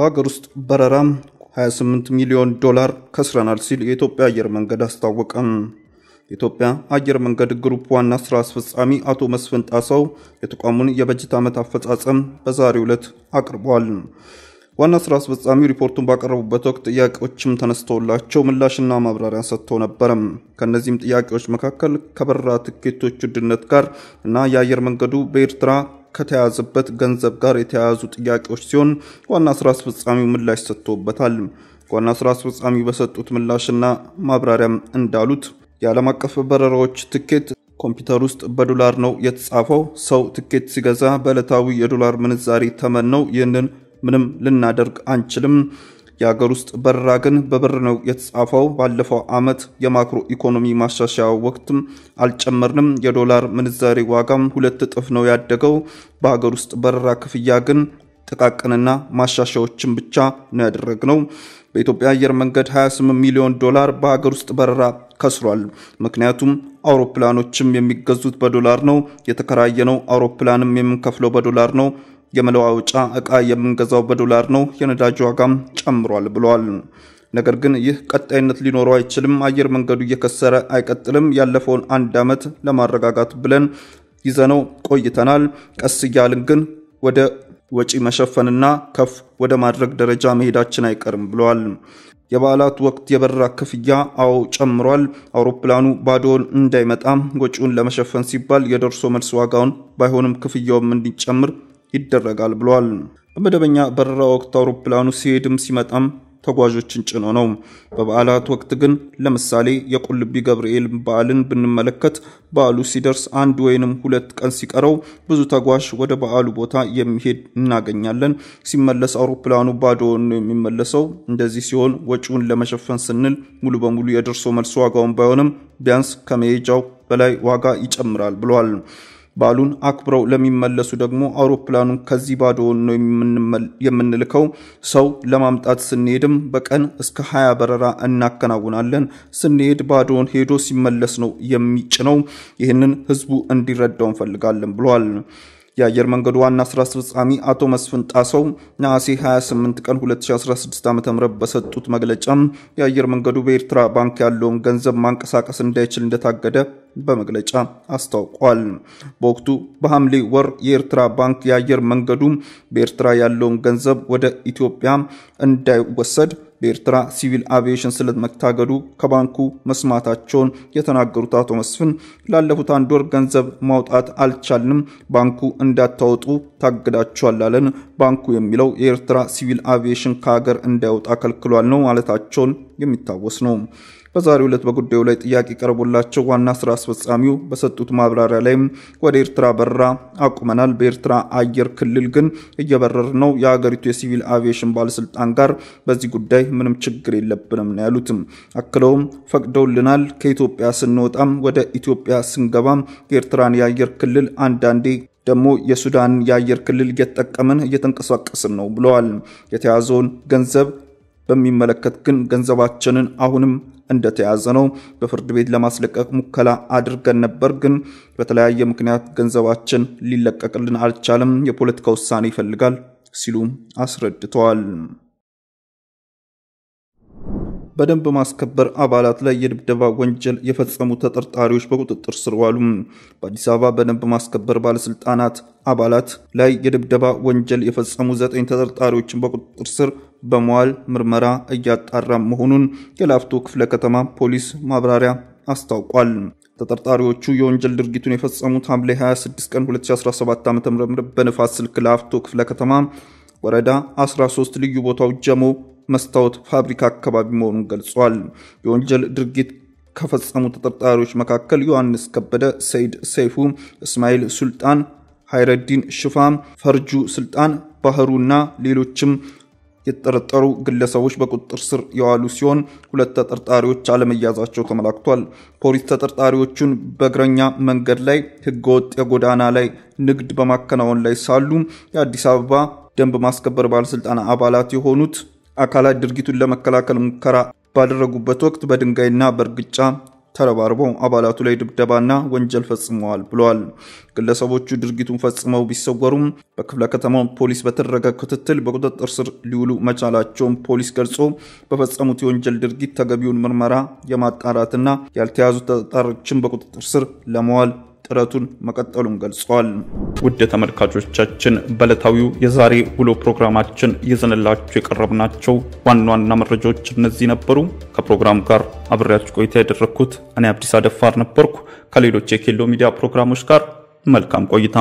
በአገር ውስጥ በረራም $28 ሚሊዮን ከስረናል ሲል የኢትዮጵያ አየር መንገድ አስታወቀ። የኢትዮጵያ አየር መንገድ ግሩፕ ዋና ስራ አስፈጻሚ አቶ መስፍን ጣሰው የተቋሙን የበጀት ዓመት አፈጻጸም በዛሬው ዕለት አቅርበዋል። ዋና ስራ አስፈጻሚው ሪፖርቱን ባቀረቡበት ወቅት ጥያቄዎችም ተነስተውላቸው ምላሽና ማብራሪያ ሰጥተው ነበር። ከነዚህም ጥያቄዎች መካከል ከበረራ ትኬቶች ውድነት ጋር እና የአየር መንገዱ በኤርትራ ከተያዘበት ገንዘብ ጋር የተያያዙ ጥያቄዎች ሲሆን ዋና ስራ አስፈጻሚው ምላሽ ሰጥተውበታል። ዋና ስራ አስፈጻሚው በሰጡት ምላሽና ማብራሪያም እንዳሉት የዓለም አቀፍ በረራዎች ትኬት ኮምፒውተር ውስጥ በዶላር ነው የተጻፈው። ሰው ትኬት ሲገዛ በዕለታዊ የዶላር ምንዛሪ ተመን ነው። ይህንን ምንም ልናደርግ አንችልም። የሀገር ውስጥ በረራ ግን በብር ነው የተጻፈው። ባለፈው ዓመት የማክሮ ኢኮኖሚ ማሻሻያ ወቅትም አልጨመርንም። የዶላር ምንዛሪ ዋጋም 2 እጥፍ ነው ያደገው። በሀገር ውስጥ በረራ ክፍያ ግን ጥቃቅንና ማሻሻያዎችን ብቻ ነው ያደረግነው። በኢትዮጵያ አየር መንገድ $28 ሚሊዮን በሀገር ውስጥ በረራ ከስሯል። ምክንያቱም አውሮፕላኖችም የሚገዙት በዶላር ነው። የተከራየነው አውሮፕላንም የምንከፍለው በዶላር ነው። የመለዋወጫ ዕቃ የምንገዛው በዶላር ነው። የነዳጅ ዋጋም ጨምሯል ብለዋል። ነገር ግን ይህ ቀጣይነት ሊኖረው አይችልም። አየር መንገዱ እየከሰረ አይቀጥልም። ያለፈውን 1 ዓመት ለማረጋጋት ብለን ይዘነው ቆይተናል። ቀስ እያልን ግን ወደ ወጪ መሸፈንና ከፍ ወደ ማድረግ ደረጃ መሄዳችን አይቀርም ብለዋል። የበዓላት ወቅት የበረራ ክፍያ ጨምሯል። አውሮፕላኑ ባዶውን እንዳይመጣ ወጪውን ለመሸፈን ሲባል የደርሶ መልስ ዋጋውን ባይሆንም ክፍያውም እንዲጨምር ይደረጋል ብለዋል። በመደበኛ በረራ ወቅት አውሮፕላኑ ሲሄድም ሲመጣም ተጓዦችን ጭኖ ነው። በበዓላት ወቅት ግን ለምሳሌ የቁልቢ ገብርኤል በዓልን ብንመለከት በዓሉ ሲደርስ 1 ወይንም 2 ቀን ሲቀረው ብዙ ተጓዥ ወደ በዓሉ ቦታ የሚሄድ እናገኛለን። ሲመለስ አውሮፕላኑ ባዶውን ነው የሚመለሰው። እንደዚህ ሲሆን ወጪውን ለመሸፈን ስንል ሙሉ በሙሉ የደርሶ መልስ ዋጋውን ባይሆንም ቢያንስ ከመሄጃው በላይ ዋጋ ይጨምራል ብለዋል። በዓሉን አክብረው ለሚመለሱ ደግሞ አውሮፕላኑን ከዚህ ባዶውን ነው የምንልከው። ሰው ለማምጣት ስንሄድም በቀን እስከ 20 በረራ እናከናውናለን። ስንሄድ ባዶውን ሄዶ ሲመለስ ነው የሚጭነው። ይህንን ህዝቡ እንዲረዳው እንፈልጋለን ብለዋል። የአየር መንገዱ ዋና ስራ አስፈጻሚ አቶ መስፍን ጣሰው ነሐሴ 28 ቀን 2016 ዓ.ም በሰጡት መግለጫ የአየር መንገዱ በኤርትራ ባንክ ያለውን ገንዘብ ማንቀሳቀስ እንዳይችል እንደታገደ በመግለጫ አስታውቋል። በወቅቱ በሐምሌ ወር የኤርትራ ባንክ የአየር መንገዱ በኤርትራ ያለውን ገንዘብ ወደ ኢትዮጵያ እንዳይወሰድ በኤርትራ ሲቪል አቪዬሽን ስለመታገዱ ከባንኩ መስማታቸውን የተናገሩት አቶ መስፍን ላለፉት 1 ወር ገንዘብ ማውጣት አልቻልንም፣ ባንኩ እንዳታወጡ ታግዳቸዋል አለን። ባንኩ የሚለው የኤርትራ ሲቪል አቪዬሽን ከሀገር እንዳይወጣ ከልክሏል ነው ማለታቸውን የሚታወስ ነው። በዛሬው ዕለት በጉዳዩ ላይ ጥያቄ ቀርቦላቸው ዋና ስራ አስፈጻሚው በሰጡት ማብራሪያ ላይ ወደ ኤርትራ በረራ አቁመናል፣ በኤርትራ አየር ክልል ግን እየበረር ነው። የሀገሪቱ የሲቪል አቪዬሽን ባለስልጣን ጋር በዚህ ጉዳይ ምንም ችግር የለብንም ነው ያሉት። አክለውም ፈቅደውልናል። ከኢትዮጵያ ስንወጣም ወደ ኢትዮጵያ ስንገባም የኤርትራን የአየር ክልል አንዳንዴ ደግሞ የሱዳን የአየር ክልል እየተጠቀምን እየተንቀሳቀስን ነው ብለዋል። የተያዘውን ገንዘብ በሚመለከት ግን ገንዘባችንን አሁንም እንደተያዘ ነው። በፍርድ ቤት ለማስለቀቅ ሙከራ አድርገን ነበር፣ ግን በተለያየ ምክንያት ገንዘባችን ሊለቀቅልን አልቻለም። የፖለቲካ ውሳኔ ይፈልጋል ሲሉ አስረድተዋል። በደንብ ማስከበር አባላት ላይ የድብደባ ወንጀል የፈጸሙ ተጠርጣሪዎች በቁጥጥር ስር ዋሉ። በአዲስ አበባ በደንብ ማስከበር ባለስልጣናት አባላት ላይ የድብደባ ወንጀል የፈጸሙ 9 ተጠርጣሪዎችን በቁጥጥር ስር በመዋል ምርመራ እያጣራ መሆኑን የላፍቶ ክፍለ ከተማ ፖሊስ ማብራሪያ አስታውቋል። ተጠርጣሪዎቹ የወንጀል ድርጊቱን የፈጸሙት ሐምሌ 26 ቀን 2017 ዓ.ም በንፋስ ስልክ ላፍቶ ክፍለ ከተማ ወረዳ 13 ልዩ ቦታው ጀሞ መስታወት ፋብሪካ አካባቢ መሆኑን ገልጿል። የወንጀል ድርጊት ከፈጸሙ ተጠርጣሪዎች መካከል ዮሐንስ ከበደ፣ ሰይድ ሰይፉ፣ እስማኤል ሱልጣን፣ ሃይረዲን ሽፋም፣ ፈርጁ ስልጣን፣ ባህሩና ሌሎችም የተጠረጠሩ ግለሰቦች በቁጥጥር ስር የዋሉ ሲሆን 2 ተጠርጣሪዎች አለመያዛቸው ተመላክቷል። ፖሊስ ተጠርጣሪዎቹን በእግረኛ መንገድ ላይ ህገወጥ የጎዳና ላይ ንግድ በማከናወን ላይ ሳሉ የአዲስ አበባ ደንብ ማስከበር ባለስልጣን አባላት የሆኑት አካላት ድርጊቱን ለመከላከል ሙከራ ባደረጉበት ወቅት በድንጋይና በርግጫ ተረባርበው አባላቱ ላይ ድብደባና ወንጀል ፈጽመዋል ብለዋል። ግለሰቦቹ ድርጊቱን ፈጽመው ቢሰወሩም በክፍለ ከተማው ፖሊስ በተደረገ ክትትል በቁጥጥር ስር ሊውሉ መቻላቸውን ፖሊስ ገልጾ በፈጸሙት የወንጀል ድርጊት ተገቢውን ምርመራ የማጣራትና ያልተያዙ ተጠርጣሪዎችን በቁጥጥር ስር ለማዋል ጥረቱን መቀጠሉን ገልጿል። ውድ ተመልካቾቻችን በዕለታዊው የዛሬ ውሎ ፕሮግራማችን ይዘንላችሁ የቀረብናቸው ዋና መረጃዎች እነዚህ ነበሩ። ከፕሮግራሙ ጋር አብሬያችሁ ቆይታ ያደረኩት እኔ አብዲስ አደፋር ነበርኩ። ከሌሎች የኬሎ ሚዲያ ፕሮግራሞች ጋር መልካም ቆይታ